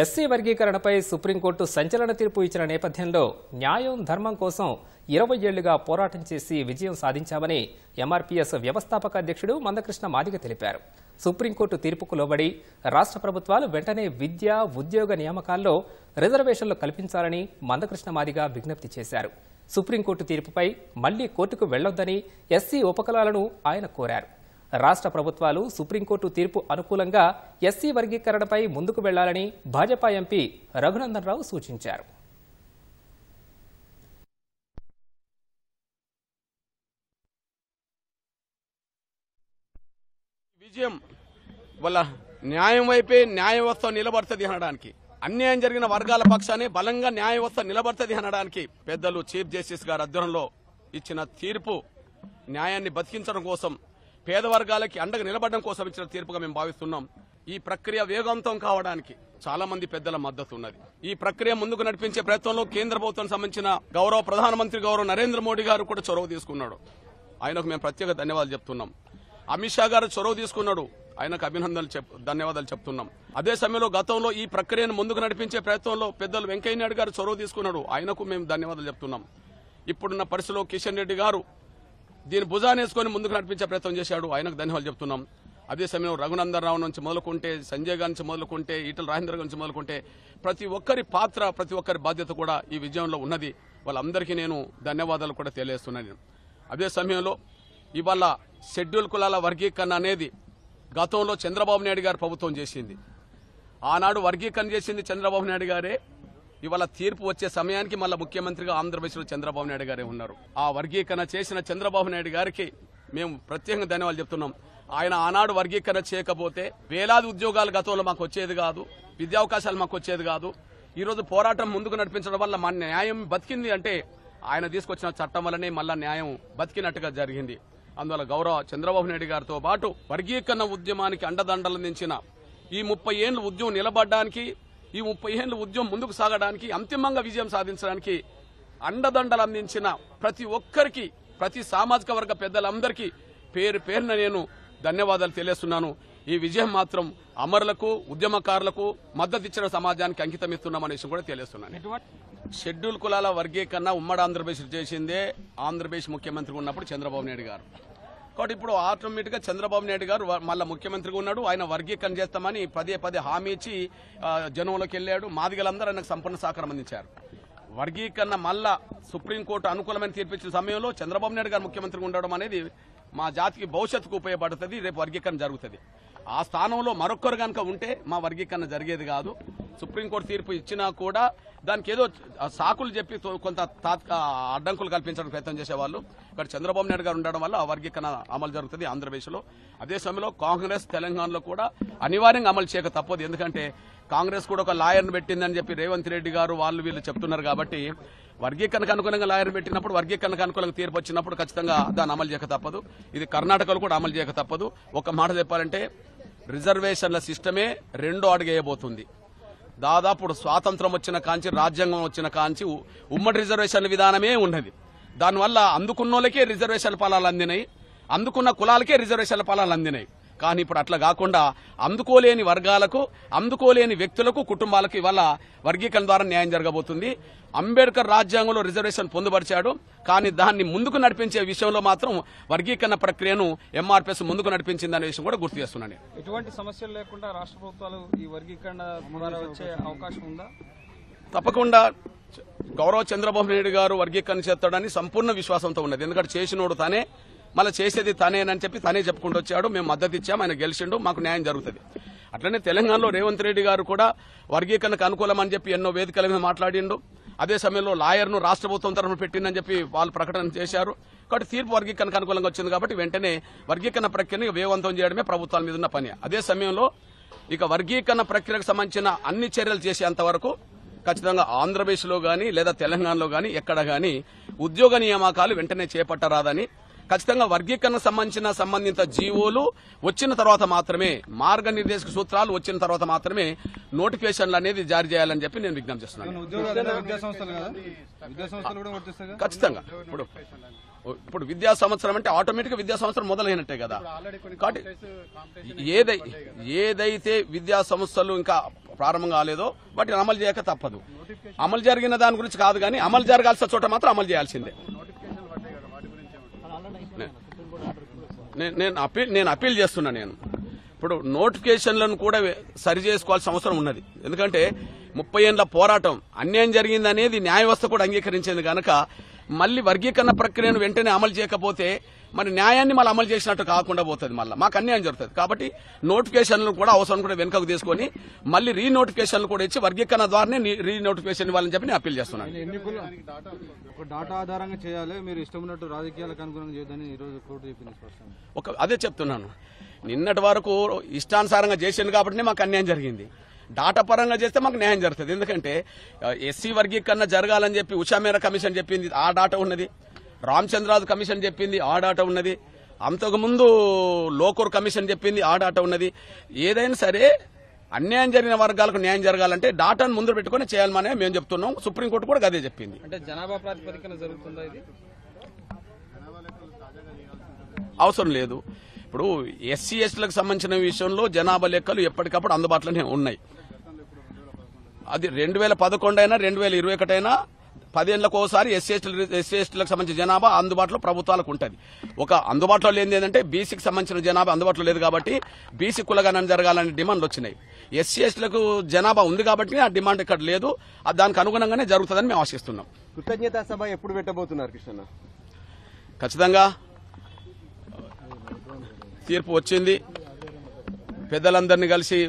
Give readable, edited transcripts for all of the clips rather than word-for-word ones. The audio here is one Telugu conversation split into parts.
ఎస్సీ వర్గీకరణపై సుప్రీంకోర్టు సంచలన తీర్పు ఇచ్చిన నేపథ్యంలో న్యాయం ధర్మం కోసం 20 ఏళ్లుగా పోరాటం చేసి విజయం సాధించామని ఎంఆర్పీఎస్ వ్యవస్థాపక అధ్యక్షుడు మందకృష్ణ మాదిగ తెలిపారు. సుప్రీంకోర్టు తీర్పుకు లోబడి రాష్ట్ర ప్రభుత్వాలు వెంటనే విద్య, ఉద్యోగ నియామకాల్లో రిజర్వేషన్లు కల్పించాలని మందకృష్ణ మాదిగ విజ్ఞప్తి చేశారు. సుప్రీంకోర్టు తీర్పుపై మళ్లీ కోర్టుకు వెళ్లొద్దని ఎస్సీ ఉపకులాలను ఆయన కోరారు. రాష్ట్ర ప్రభుత్వాలు సుప్రీంకోర్టు తీర్పు అనుకూలంగా ఎస్సీ వర్గీకరణపై ముందుకు వెళ్లాలని భాజపా ఎంపీ రఘునందన్ రావు సూచించారు. విజయం వల్ల న్యాయం వైపే న్యాయ వ్యవస్థ నిలబడుతుంది అనడానికి, అన్యాయం జరిగిన వర్గాల పక్షాన్ని బలంగా న్యాయ వ్యవస్థ నిలబడుతుంది అనడానికి పెద్దలు చీఫ్ జస్టిస్ గారి ఆధ్వర్యంలో ఇచ్చిన తీర్పు న్యాయాన్ని బతికించడం కోసం, పేద వర్గాలకి అండగా నిలబడడం కోసం ఇచ్చిన తీర్పుగా మేము భావిస్తున్నాం. ఈ ప్రక్రియ వేగవంతం కావడానికి చాలా మంది పెద్దల మద్దతు ఉన్నది. ఈ ప్రక్రియ ముందుకు నడిపించే ప్రయత్నంలో కేంద్ర ప్రభుత్వానికి సంబంధించిన గౌరవ ప్రధానమంత్రి గౌరవ నరేంద్ర మోడీ గారు కూడా చొరవ తీసుకున్నాడు. ఆయనకు మేము ప్రత్యేక ధన్యవాదాలు చెప్తున్నాం. అమిత్ షా గారు చొరవ తీసుకున్నాడు, ఆయనకు ధన్యవాదాలు చెప్తున్నాం. అదే సమయంలో గతంలో ఈ ప్రక్రియను ముందుకు నడిపించే ప్రయత్నంలో పెద్దలు వెంకయ్య నాయుడు గారు చొరవ తీసుకున్నాడు, ఆయనకు మేము ధన్యవాదాలు చెప్తున్నాం. ఇప్పుడున్న పరిస్థితిలో కిషన్ రెడ్డి గారు దీన్ని భుజానేసుకొని ముందుకు నడిపించే ప్రయత్నం చేశాడు, ఆయనకు ధన్యవాదాలు చెప్తున్నాం. అదే సమయంలో రఘునందన్ రావు నుంచి మొదలుకుంటే, సంజయ్ గారి నుంచి మొదలుకుంటే, ఈటల రాజేందర్ నుంచి మొదలుకుంటే ప్రతి ఒక్కరి పాత్ర, ప్రతి ఒక్కరి బాధ్యత కూడా ఈ విజయంలో ఉన్నది. వాళ్ళందరికీ నేను ధన్యవాదాలు కూడా తెలియజేస్తున్నాను. అదే సమయంలో ఇవాళ షెడ్యూల్ కులాల వర్గీకరణ అనేది గతంలో చంద్రబాబు నాయుడు గారు ప్రభుత్వం చేసింది. ఆనాడు వర్గీకరణ చేసింది చంద్రబాబు నాయుడు గారే. ఇవాళ తీర్పు వచ్చే సమయానికి మళ్ళా ముఖ్యమంత్రిగా ఆంధ్రప్రదేశ్లో చంద్రబాబు నాయుడు గారే ఉన్నారు. ఆ వర్గీకరణ చేసిన చంద్రబాబు నాయుడు గారికి మేము ప్రత్యేకంగా ధన్యవాదాలు చెప్తున్నాం. ఆయన ఆనాడు వర్గీకరణ చేయకపోతే వేలాది ఉద్యోగాలు గతంలో మాకు వచ్చేది కాదు, విద్యావకాశాలు మాకు వచ్చేది కాదు. ఈరోజు పోరాటం ముందుకు నడిపించడం వల్ల మన న్యాయం బతికింది అంటే ఆయన తీసుకొచ్చిన చట్టం వల్లనే మళ్ళా న్యాయం బతికినట్టుగా జరిగింది. అందువల్ల గౌరవ చంద్రబాబు నాయుడు గారితో పాటు వర్గీకరణ ఉద్యమానికి అండదండలందించిన ఈ 30 ఏళ్ల ఉద్యమం నిలబడడానికి, ఈ 30 ఏళ్ల ఉద్యమం ముందుకు సాగడానికి, అంతిమంగా విజయం సాధించడానికి అండదండలు అందించిన ప్రతి ఒక్కరికి, ప్రతి సామాజిక వర్గ పెద్దలందరికీ పేరు పేరున నేను ధన్యవాదాలు తెలియజేస్తున్నాను. ఈ విజయం మాత్రం అమరులకు, ఉద్యమకారులకు, మద్దతు ఇచ్చిన సమాజానికి అంకితం ఇస్తున్నామనే విషయం కూడా తెలియజేస్తున్నాను. షెడ్యూల్ కులాల వర్గీకరణ ఉమ్మడి ఆంధ్రప్రదేశ్ చేసిందే ఆంధ్రప్రదేశ్ ముఖ్యమంత్రిగా ఉన్నప్పుడు చంద్రబాబు నాయుడు గారు. కాబట్టి ఇప్పుడు ఆటోమేటిక్ గా చంద్రబాబు నాయుడు గారు మళ్ళా ముఖ్యమంత్రిగా ఉన్నాడు. ఆయన వర్గీకరణ చేస్తామని పదే హామీ ఇచ్చి జనంలోకి వెళ్లాడు. మాదిగలందరూ ఆయనకు సంపూర్ణ సహకారం అందించారు. వర్గీకరణ మళ్ళా సుప్రీంకోర్టు అనుకూలమైన తీర్పిచ్చిన సమయంలో చంద్రబాబు నాయుడు గారు ముఖ్యమంత్రిగా ఉండడం అనేది మా జాతికి భవిష్యత్తుకు ఉపయోగపడుతుంది. రేపు వర్గీకరణ జరుగుతుంది. ఆ స్థానంలో మరొకరు కనుక ఉంటే మా వర్గీకరణ జరిగేది కాదు. సుప్రీంకోర్టు తీర్పు ఇచ్చినా కూడా దానికి ఏదో సాకులు చెప్పి కొంత అడ్డంకులు కల్పించడానికి ప్రయత్నం చేసేవాళ్ళు. ఇక్కడ చంద్రబాబు నాయుడు గారు ఉండడం వల్ల ఆ వర్గీకరణ అమలు జరుగుతుంది ఆంధ్రప్రదేశ్లో. అదే సమయంలో కాంగ్రెస్ తెలంగాణలో కూడా అనివార్యంగా అమలు చేయక తప్పదు. ఎందుకంటే కాంగ్రెస్ కూడా ఒక లాయర్ను పెట్టిందని చెప్పి రేవంత్ రెడ్డి గారు వీళ్ళు చెప్తున్నారు. కాబట్టి వర్గీకరణకు అనుకూలంగా లాయర్ పెట్టినప్పుడు, వర్గీకరణకు అనుకూలంగా తీర్పు వచ్చినప్పుడు ఖచ్చితంగా దాన్ని అమలు చేయక తప్పదు. ఇది కర్ణాటకలో కూడా అమలు చేయక తప్పదు. ఒక మాట చెప్పాలంటే రిజర్వేషన్ల సిస్టమే రెండో అడుగు వేయబోతుంది. దాదాపు స్వాతంత్రం వచ్చిన కాంచి, రాజ్యాంగం వచ్చిన కాంచి ఉమ్మడి రిజర్వేషన్ల విధానమే ఉన్నది. దానివల్ల అందుకున్నోళ్ళకే రిజర్వేషన్ల ఫలాలు అందినాయి, అందుకున్న కులాలకే రిజర్వేషన్ల ఫలాలు అందినాయి. కానీ ఇప్పుడు అట్లా కాకుండా అందుకోలేని వర్గాలకు, అందుకోలేని వ్యక్తులకు, కుటుంబాలకు ఇవాళ వర్గీకరణ ద్వారా న్యాయం జరగబోతుంది. అంబేద్కర్ రాజ్యాంగంలో రిజర్వేషన్ పొందుపరిచాడు, కానీ దాన్ని ముందుకు నడిపించే విషయంలో మాత్రం వర్గీకరణ ప్రక్రియను ఎంఆర్పీఎస్ ముందుకు నడిపించిందనే విషయం కూడా గుర్తు చేస్తున్నాను. ఎటువంటి సమస్యలు లేకుండా రాష్ట్ర ప్రభుత్వాలు ఈ వర్గీకరణ ద్వారా వచ్చే అవకాశం ఉందా? తప్పకుండా గౌరవ చంద్రబాబు నాయుడు గారు వర్గీకరణ చేస్తాడని సంపూర్ణ విశ్వాసంతో ఉన్నది. ఎందుకంటే చేసినోడు తానే, మళ్ళీ చేసేది తనేనని చెప్పి తనే చెప్పుకుంటూ వచ్చాడు. మేము మద్దతు ఇచ్చాము, ఆయన గెలిచిండు, మాకు న్యాయం జరుగుతుంది. అట్లనే తెలంగాణలో రేవంత్ రెడ్డి గారు కూడా వర్గీకరణకు అనుకూలమని చెప్పి ఎన్నో వేదికల మీద మాట్లాడిండు. అదే సమయంలో లాయర్ను రాష్ట్ర ప్రభుత్వం తరఫున పెట్టిందని చెప్పి వాళ్ళు ప్రకటన చేశారు. కాబట్టి తీర్పు వర్గీకరణకు అనుకూలంగా వచ్చింది. కాబట్టి వెంటనే వర్గీకరణ ప్రక్రియను వేగవంతం చేయడమే ప్రభుత్వాల మీద ఉన్న పని. అదే సమయంలో ఇక వర్గీకరణ ప్రక్రియకు సంబంధించిన అన్ని చర్యలు చేసేంత వరకు ఖచ్చితంగా ఆంధ్రప్రదేశ్లో గానీ లేదా తెలంగాణలో గానీ ఎక్కడ గానీ ఉద్యోగ నియామకాలు వెంటనే చేపట్టరాదని, ఖచ్చితంగా వర్గీకరణ సంబంధిత జీవోలు వచ్చిన తర్వాత మాత్రమే, మార్గనిర్దేశక సూత్రాలు వచ్చిన తర్వాత మాత్రమే నోటిఫికేషన్లు అనేది జారీ చేయాలని చెప్పి నేను విజ్ఞప్తి చేస్తున్నాను. ఖచ్చితంగా ఇప్పుడు విద్యా సంవత్సరం అంటే ఆటోమేటిక్ విద్యా సంవత్సరం మొదలైనట్టే కదా. కాబట్టి ఏదైతే విద్యా సంస్థలు ఇంకా ప్రారంభం కాలేదో వాటిని అమలు చేయక తప్పదు. అమలు జరిగిన దాని గురించి కాదు కానీ అమలు జరగాల్సిన చోట మాత్రం అమలు చేయాల్సిందే. నేను అప్పీల్ చేస్తున్నా. నేను ఇప్పుడు నోటిఫికేషన్లను కూడా సరి చేసుకోవాల్సిన అవసరం ఉన్నది. ఎందుకంటే 30 ఏళ్ల పోరాటం అన్యాయం జరిగిందనేది న్యాయ వ్యవస్థ కూడా అంగీకరించింది కనుక మళ్ళీ వర్గీకరణ ప్రక్రియను వెంటనే అమలు చేయకపోతే మరి న్యాయాన్ని మళ్ళీ అమలు చేసినట్టు కాకుండా పోతుంది, మళ్ళీ మాకు అన్యాయం జరుగుతుంది. కాబట్టి నోటిఫికేషన్లు కూడా అవసరం కూడా వెనుకకు తీసుకొని మళ్ళీ రీనోటిఫికేషన్లు కూడా ఇచ్చి వర్గీకరణ ద్వారానే రీనోటిఫికేషన్ ఇవ్వాలని చెప్పి నేను అప్పీల్ చేస్తున్నాను. డాటా ఆధారంగా చేయాలి, మీరు ఇష్టం ఉన్నట్టు రాజకీయాలకు అనుగుణంగా చేయదని ఈ రోజు కోర్టు చెప్పింది. అదే చెప్తున్నాను, నిన్నటి వరకు ఇష్టానుసారంగా చేసింది కాబట్టి మాకు అన్యాయం జరిగింది. డాటా పరంగా చేస్తే మాకు న్యాయం జరుగుతుంది. ఎందుకంటే ఎస్సీ వర్గీకరణ జరగాలని చెప్పి ఉషామేర కమిషన్ చెప్పింది, ఆ డాటా ఉన్నది. రామచంద్రాజు కమిషన్ చెప్పింది, ఆ డాటా ఉన్నది. అంతకుముందు లోకూర్ కమిషన్ చెప్పింది, ఆ డాటా ఉన్నది. ఏదైనా సరే అన్యాయం జరిగిన వర్గాలకు న్యాయం జరగాలంటే డాటాను ముందు పెట్టుకుని చేయాలనే మేము చెప్తున్నాం. సుప్రీంకోర్టు కూడా అదే చెప్పింది. అంటే జనాభా ప్రాతిపదికన జరుగుతుందా ఇది? అవసరం లేదు. ఇప్పుడు ఎస్సీ ఎస్టీలకు సంబంధించిన విషయంలో జనాభా లెక్కలు ఎప్పటికప్పుడు అందుబాటులోనే ఉన్నాయి. అది 2011 అయినా 2021 అయినా 10 ఏళ్లకు ఒకసారి ఎస్సీ ఎస్టీలకు సంబంధించిన జనాభా అందుబాటులో ప్రభుత్వాలకు ఉంటుంది. ఒక అందుబాటులో లేనిది ఏంటంటే బీసీకి సంబంధించిన జనాభా అందుబాటులో లేదు కాబట్టి బీసీ కులగణన జరగాలని డిమాండ్లు వచ్చినాయి. ఎస్సీ ఎస్టీలకు జనాభా ఉంది కాబట్టి ఆ డిమాండ్ ఇక్కడ లేదు. దానికి అనుగుణంగానే జరుగుతుందని మేము ఆశిస్తున్నాం. కృతజ్ఞతా సభ ఎప్పుడు పెట్టబోతున్నారు కృష్ణ? ఖచ్చితంగా తీర్పు వచ్చింది. పెద్దలందరినీ కలిసి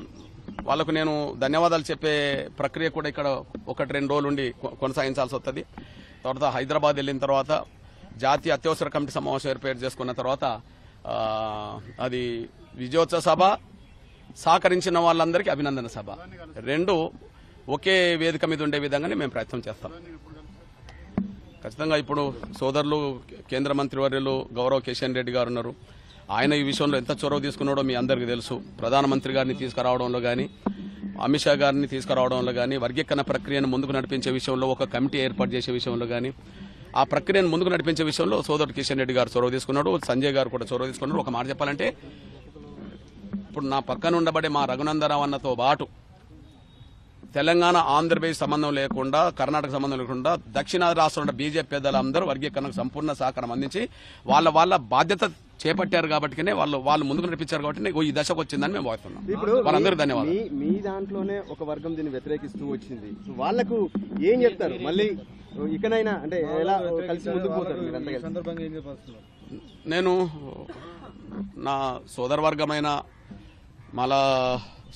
వాళ్లకు నేను ధన్యవాదాలు చెప్పే ప్రక్రియ కూడా ఇక్కడ 1-2 రోజులు ఉండి కొనసాగించాల్సి వస్తుంది. తర్వాత హైదరాబాద్ వెళ్ళిన తర్వాత జాతీయ అత్యవసర కమిటీ సమావేశం ఏర్పాటు చేసుకున్న తర్వాత అది విజయోత్సవ సభ, సహకరించిన వాళ్ళందరికీ అభినందన సభ, 2 ఒకే వేదిక మీద ఉండే విధంగానే మేము ప్రయత్నం చేస్తాం. ఖచ్చితంగా ఇప్పుడు సోదరులు కేంద్ర మంత్రివర్యులు గౌరవ్ కిషన్ రెడ్డి గారు ఉన్నారు. ఆయన ఈ విషయంలో ఎంత చొరవ తీసుకున్నాడో మీ అందరికీ తెలుసు. ప్రధానమంత్రి గారిని తీసుకురావడంలో కానీ, అమిత్ షా గారిని తీసుకురావడంలో కానీ, వర్గీకరణ ప్రక్రియను ముందుకు నడిపించే విషయంలో ఒక కమిటీ ఏర్పాటు చేసే విషయంలో కానీ, ఆ ప్రక్రియను ముందుకు నడిపించే విషయంలో సోదరుడు కిషన్ రెడ్డి గారు చొరవ తీసుకున్నాడు. సంజయ్ గారు కూడా చొరవ తీసుకున్నారు. ఒక మాట చెప్పాలంటే ఇప్పుడు నా పక్కన ఉండబడే మా రఘునందరావు అన్నతో పాటు తెలంగాణ ఆంధ్రప్రదేశ్ సంబంధం లేకుండా, కర్ణాటక సంబంధం లేకుండా దక్షిణాది రాష్ట్రంలో బీజేపీ పెద్దలందరూ వర్గీకరణకు సంపూర్ణ సహకారం అందించి వాళ్ళ బాధ్యత చేపట్టారు కాబట్టి వాళ్ళు ముందుకు నడిపించారు కాబట్టి ఈ దశకు వచ్చిందని మేము భావిస్తున్నాం. వాళ్ళందరూ ధన్యవాదాలు. మీ దాంట్లోనే ఒక వర్గం దీన్ని వ్యతిరేకిస్తూ వచ్చింది, వాళ్లకు ఏం చెప్తారు? మళ్ళీ ఇకనైనా అంటే ఎలా కలిసి ముందుకు పోతారు? నేను నా సోదరవర్గమైన మళ్ళా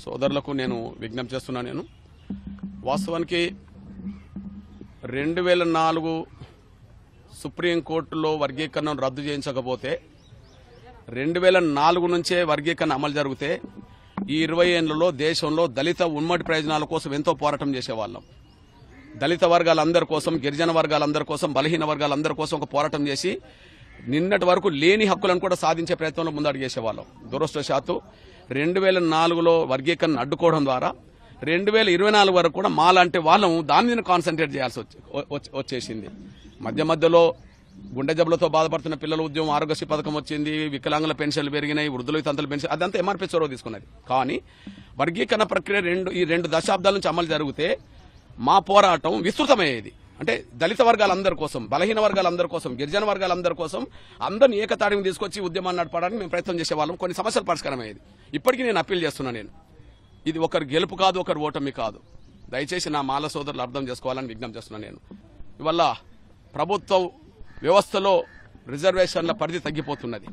సోదరులకు నేను విజ్ఞప్తి చేస్తున్నా. నేను వాస్తవానికి 2004 సుప్రీంకోర్టులో వర్గీకరణను రద్దు చేయించకపోతే 2004 నుంచే వర్గీకరణ అమలు జరిగితే ఈ 20 ఏళ్లలో దేశంలో దళిత ఉమ్మడి ప్రయోజనాల కోసం ఎంతో పోరాటం చేసేవాళ్ళం. దళిత వర్గాలందరి కోసం, గిరిజన వర్గాలందరి కోసం, బలహీన వర్గాలందరి కోసం ఒక పోరాటం చేసి నిన్నటి వరకు లేని హక్కులను కూడా సాధించే ప్రయత్నంలో ముందడుగు చేసేవాళ్ళం. దురదృష్టవశాత్తు 2004లో వర్గీకరణ అడ్డుకోవడం ద్వారా 2024 వరకు కూడా మాలాంటి వాళ్ళం దాని మీద కాన్సన్ట్రేట్ చేయాల్సి వచ్చేసింది. మధ్యలో గుండె జబ్బులతో బాధపడుతున్న పిల్లల ఉద్యమం, ఆరోగ్యశ్రీ పథకం వచ్చింది, వికలాంగుల పెన్షన్లు పెరిగినాయి, వృద్ధులకు తంతుల పెన్షన్, అదంతా ఎంఆర్పీ చొరవ తీసుకున్నది. కానీ వర్గీకరణ ప్రక్రియ ఈ 2 దశాబ్దాల నుంచి అమలు జరిగితే మా పోరాటం విస్తృతమయ్యేది. అంటే దళిత వర్గాలందరి కోసం, బలహీన వర్గాలందరి కోసం, గిరిజన వర్గాలందరి కోసం అందరిని ఏకతాటిని తీసుకొచ్చి ఉద్యమాన్ని నడపడానికి మేము ప్రయత్నం చేసేవాళ్ళం. కొన్ని సమస్యలు పరిష్కారం అయ్యేది. ఇప్పటికీ నేను అప్పీల్ చేస్తున్నా. ఇది ఒకరు గెలుపు కాదు, ఒకరు ఓటమి కాదు. దయచేసి నా మాల సోదరులు అర్థం చేసుకోవాలని విజ్ఞప్తి చేస్తున్నాను. నేను ఇవల్ల ప్రభుత్వ వ్యవస్థలో రిజర్వేషన్ల పరిధి తగ్గిపోతున్నది.